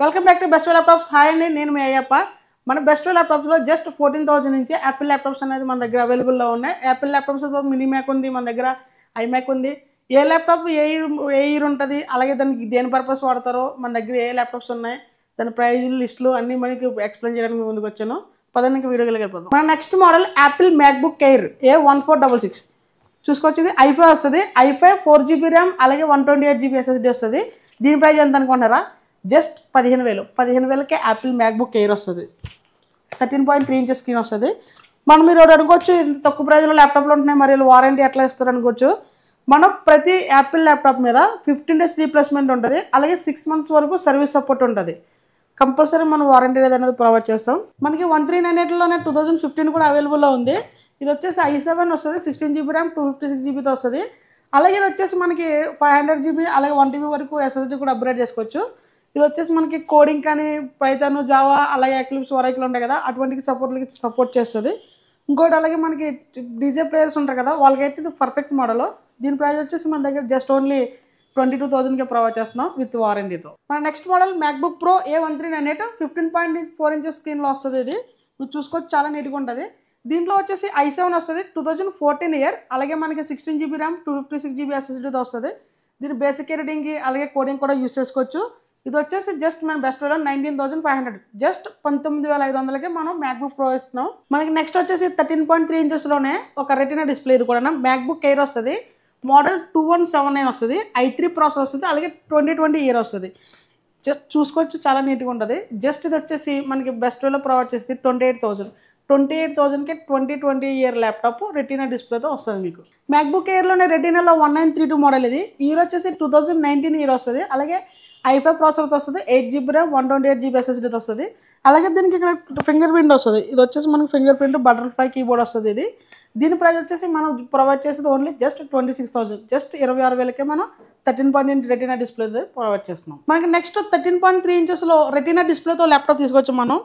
Welcome back to best laptops. Hi అండి, నేను మీ అయ్యప్ప. మన బెస్ట్ ల్యాప్టాప్స్లో జస్ట్ 14,000 నుంచి యాపిల్ ల్యాప్టాప్స్ అనేది మన దగ్గర అవైలబుల్లో ఉన్నాయి. యాపిల్ ల్యాప్టాప్స్ మినీ మ్యాక్ ఉంది, మన దగ్గర ఐమ్యాక్ ఉంది. ఏ ల్యాప్టాప్ ఏ ఇయర్ ఉంటుంది, అలాగే దానికి దేని పర్పస్ వాడతారో, మన దగ్గర ఏ ల్యాప్టాప్స్ ఉన్నాయి, దాని ప్రైజులు లిస్టులు అన్నీ మనకి ఎక్స్ప్లెయిన్ చేయడానికి ముందుకు వచ్చాను. పదండి వీడియోకి వెళ్ళిపోతాం. మన next model Apple MacBook air A1466 చూసుకొచ్చింది. i5 వస్తుంది. i5 4GB ర్యామ్, అలాగే 128GB SSD వస్తుంది. దీని ప్రైస్ ఎంత అనుకుంటున్నారా? జస్ట్ 15,000కే యాపిల్ మ్యాక్బుక్ ఎయిర్ వస్తుంది. 13.3 ఇంచెస్ స్క్రీన్ వస్తుంది. మీరు అనుకోవచ్చు ఇంత తక్కువ ప్రైజ్లో ల్యాప్టాప్లు ఉంటున్నాయి, మరి వారంటీ ఎట్లా ఇస్తారు అనుకోవచ్చు. మనం ప్రతి యాపిల్ ల్యాప్టాప్ మీద 15 days రీప్లేస్మెంట్ ఉంటుంది, అలాగే 6 months వరకు సర్వీస్ సపోర్ట్ ఉంటుంది. కంపల్సరీ మనం వారంటీ అనేది ప్రొవైడ్ చేస్తాం. మనకి 1398లోనే 2015 కూడా అవైలబుల్లో ఉంది. ఇది వచ్చేసి i7 వస్తుంది, 16GB ర్యామ్, 256GBతో వస్తుంది. అలాగే ఇది వచ్చేసి మనకి 500GB, అలాగే 1TB వరకు SSD కూడా అప్గ్రేడ్ చేసుకోవచ్చు. ఇది వచ్చేసి మనకి కోడింగ్ కానీ పైథాన్, జావా, అలాగే ఎక్లిప్స్, ఒరాకిల్ ఉంటాయి కదా, అటువంటికి సపోర్ట్ చేస్తుంది. ఇంకోటి అలాగే మనకి డీజే ప్లేయర్స్ ఉంటారు కదా, వాళ్ళకైతే ఇది పర్ఫెక్ట్ మోడల్. దీని ప్రైస్ వచ్చేసి మన దగ్గర జస్ట్ ఓన్లీ 22,000కే ప్రొవైడ్ చేస్తున్నాం విత్ వారంటీతో. మన next model MacBook pro A1398 15.4 inches స్క్రీన్లో వస్తుంది. ఇది మీరు చూసుకోవచ్చు, చాలా నీట్గా ఉంటుంది. దీంట్లో వచ్చేసి i7 వస్తుంది, 2014 ఇయర్, అలాగే మనకి 16GB ర్యామ్, 256GB SSDతో వస్తుంది. దీని బేసిక్ ఎడిటింగ్కి అలాగే కోడింగ్ కూడా యూస్ చేసుకోవచ్చు. ఇది వచ్చేసి జస్ట్ మన బెస్ట్ 19,500, జస్ట్ 19,500కే మనం మ్యాక్బుక్ ప్రో ఇస్తున్నాం. మనకి నెక్స్ట్ వచ్చేసి 13.3 ఇంచెస్లోనే ఒక రెటినా డిస్ప్లే. ఇది కూడా మ్యాక్బుక్ ఎయిర్ వస్తుంది. మోడల్ 2179 వస్తుంది. i3 ప్రాసెసర్ వస్తుంది, అలాగే 2020 ఇయర్ వస్తుంది. జస్ట్ చూసుకోవచ్చు, చాలా నీట్గా ఉంటుంది. జస్ట్ ఇది వచ్చేసి మనకి బెస్ట్లో ప్రొవైడ్ చేస్తే 28,000కే 2020 ఇయర్ ల్యాప్టాప్ రెటీనా డిస్ప్లేతో వస్తుంది మీకు. మ్యాక్బుక్ ఎయిర్లోనే రెటీనాలో 1932 మోడల్. ఇది ఇయర్ వచ్చేసి 2019 ఇయర్ వస్తుంది. అలాగే i5 ప్రాసెసర్తో వస్తుంది, 8GB ర్యామ్, 128GB SSDతో వస్తుంది. అలాగే దీనికి ఇక్కడ ఫింగర్ ప్రింట్ వస్తుంది. ఇది వచ్చేసి మనకి ఫింగర్ ప్రింట్ బటర్ఫ్లై కీబోర్డ్ వస్తుంది. ఇది దీని ప్రైస్ వచ్చేసి మనం ప్రొవైడ్ చేసేది ఓన్లీ జస్ట్ 26,000, జస్ట్ 26,000కే మనం 13.8 రెటీనా డిస్ప్లే ప్రొవైడ్ చేస్తున్నాం. మనకి నెక్స్ట్ 13.3 ఇంచెస్లో రెటీనా డిస్ప్లేతో ల్యాప్టాప్ తీసుకోవచ్చు మనం.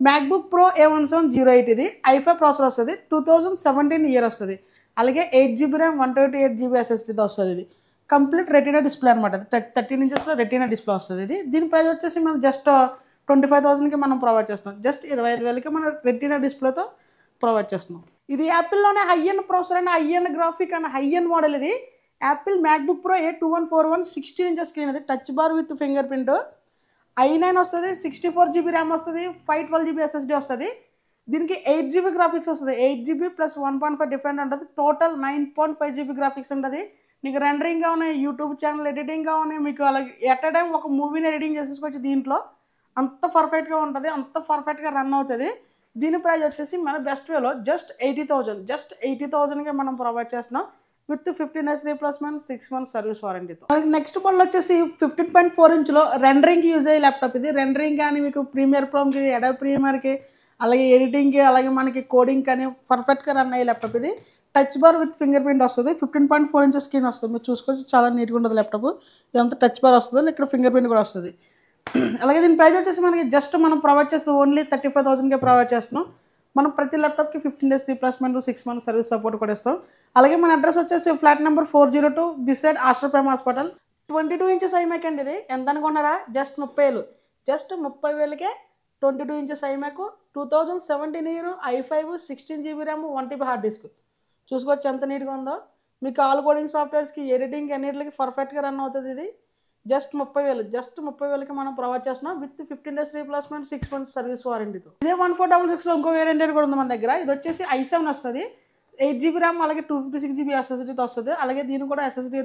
MacBook pro A1708. ఇది i5 ప్రాసెసర్ వస్తుంది, 2017 ఇయర్ వస్తుంది. అలాగే 8GB ర్యామ్, 128GB SSDతో వస్తుంది. ఇది కంప్లీట్ రెటీనా డిస్ప్లే అనమాట. 13 ఇంచెస్లో రెటీనా డిస్ప్లే వస్తుంది. ఇది దీని ప్రైస్ వచ్చేసి మనం జస్ట్ 25,000కి మనం ప్రొవైడ్ చేస్తున్నాం. జస్ట్ 25,000కి మనం రెటీనా డిస్ప్లేతో ప్రొవైడ్ చేస్తున్నాం. ఇది యాపిల్లోనే high end processor and high end graphic and high end model. ఇది Apple MacBook Pro A2141 16 inches screen. అది touch bar with finger print. i9 వస్తుంది, 64GB ర్యామ్ వస్తుంది, 512GB SSD వస్తుంది. దీనికి 8GB గ్రాఫిక్స్ వస్తుంది. 8GB ప్లస్ 1.5 డిఫరెంట్ ఉంటుంది. Total 9.5GB graphics ఉంటుంది. మీకు రెండరింగ్ కావాలి, యూట్యూబ్ ఛానల్ ఎడిటింగ్ కావాలి, మీకు అలాగే ఎట్ ఎ టైం ఒక మూవీని ఎడిటింగ్ చేసేసుకోవచ్చు. దీంట్లో అంత పర్ఫెక్ట్గా ఉంటుంది, అంత పర్ఫెక్ట్గా రన్ అవుతుంది. దీని ప్రైస్ వచ్చేసి మన బెస్ట్ వేలో జస్ట్ 80,000కే మనం ప్రొవైడ్ చేస్తున్నాం with 15 days replacement, 6 months service వారంటీతో. నెక్స్ట్ మోడల్ వచ్చేసి 15.4 ఇంచ్లో రెండరింగ్కి యూజ్ అయ్యే ల్యాప్టాప్. ఇది రెండరింగ్ కానీ మీకు ప్రీమియర్ ప్రోమ్కి, అడోబ్ ప్రీమియర్కి, అలాగే ఎడిటింగ్కి, అలాగే మనకి కోడింగ్ కానీ పర్ఫెక్ట్గా రన్ అయ్యే ల్యాప్టాప్. ఇది touch bar with finger print వస్తుంది. 15.4 ఇంచెస్ స్క్రీన్ వస్తుంది. మీరు చూసుకోవచ్చు, చాలా నీట్గా ఉంటుంది ల్యాప్టాప్. ఇదంతా టచ్ బార్ వస్తుంది, ఇక్కడ ఫింగర్ ప్రింట్ కూడా వస్తుంది. అలాగే దీని ప్రైస్ వచ్చేసి మనకి జస్ట్ మనం ప్రొవైడ్ చేస్తాం ఓన్లీ 35,000కే ప్రొవైడ్ చేస్తున్నాం. మనం ప్రతి ల్యాప్టాప్కి 15 days replacement, 6 months service support కూడా ఇస్తాం. అలాగే మన అడ్రస్ వచ్చేసి flat number 402 beside Aster Prime hospital. 22 inches iMac అండి. ఇది ఎంత అనుకున్నారా? జస్ట్ 30,000, జస్ట్ 30,000కే 22 inches iMac, 2017 year, i5, 16GB RAM, 1TB hard disk. చూసుకోవచ్చు ఎంత నీట్గా ఉందో. మీకు ఆల్ కోడింగ్ సాఫ్ట్వేర్స్కి, ఎడిటింగ్ అన్నిటికి పర్ఫెక్ట్గా రన్ అవుతుంది. ఇది జస్ట్ 30,000కి మనం ప్రొవైడ్ చేస్తున్నాం with 15 days replacement, 6 months service వారంటీతో. ఇదే 1466లో ఇంకో వేరియంట్ కూడా ఉంది మన దగ్గర. ఇది వచ్చేసి i7 వస్తుంది, 8GB ర్యామ్, అలాగే 256GB SSDతో వస్తుంది. అలాగే దీన్ని కూడా SSD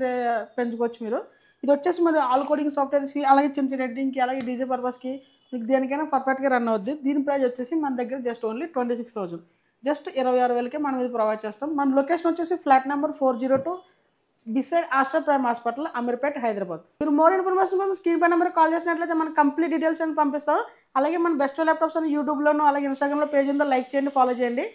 పెంచుకోవచ్చు మీరు. ఇది వచ్చేసి మరి ఆల్ కోడింగ్ సాఫ్ట్వేర్స్కి, అలాగే చిన్న చిన్న ఎడిటింగ్కి, అలాగే డీజే పర్పస్కి, మీకు దేనికైనా పర్ఫెక్ట్గా రన్ అవుద్ది. దీని ప్రైస్ వచ్చేసి మన దగ్గర జస్ట్ ఓన్లీ 26,000, జస్ట్ 26,000కే మనం ఇది ప్రొవైడ్ చేస్తాం. మన లొకేషన్ వచ్చేసి flat number 402 beside Aster Prime hospital, Ameerpet, Hyderabad. మీరు మోర్ ఇన్ఫర్మేషన్ కోసం స్క్రీన్ పై నెంబర్ కాల్ చేసినట్లయితే మనం కంప్లీట్ డీటెయిల్స్ అని పంపిస్తాం. అలాగే మన బెస్ట్ ల్యాప్టాప్స్ అని యూట్యూబ్లోను, అలాగే ఇన్స్టాగ్రామ్లో పేజ్ ఉందో, లైక్ చేయండి, ఫాలో చేయండి.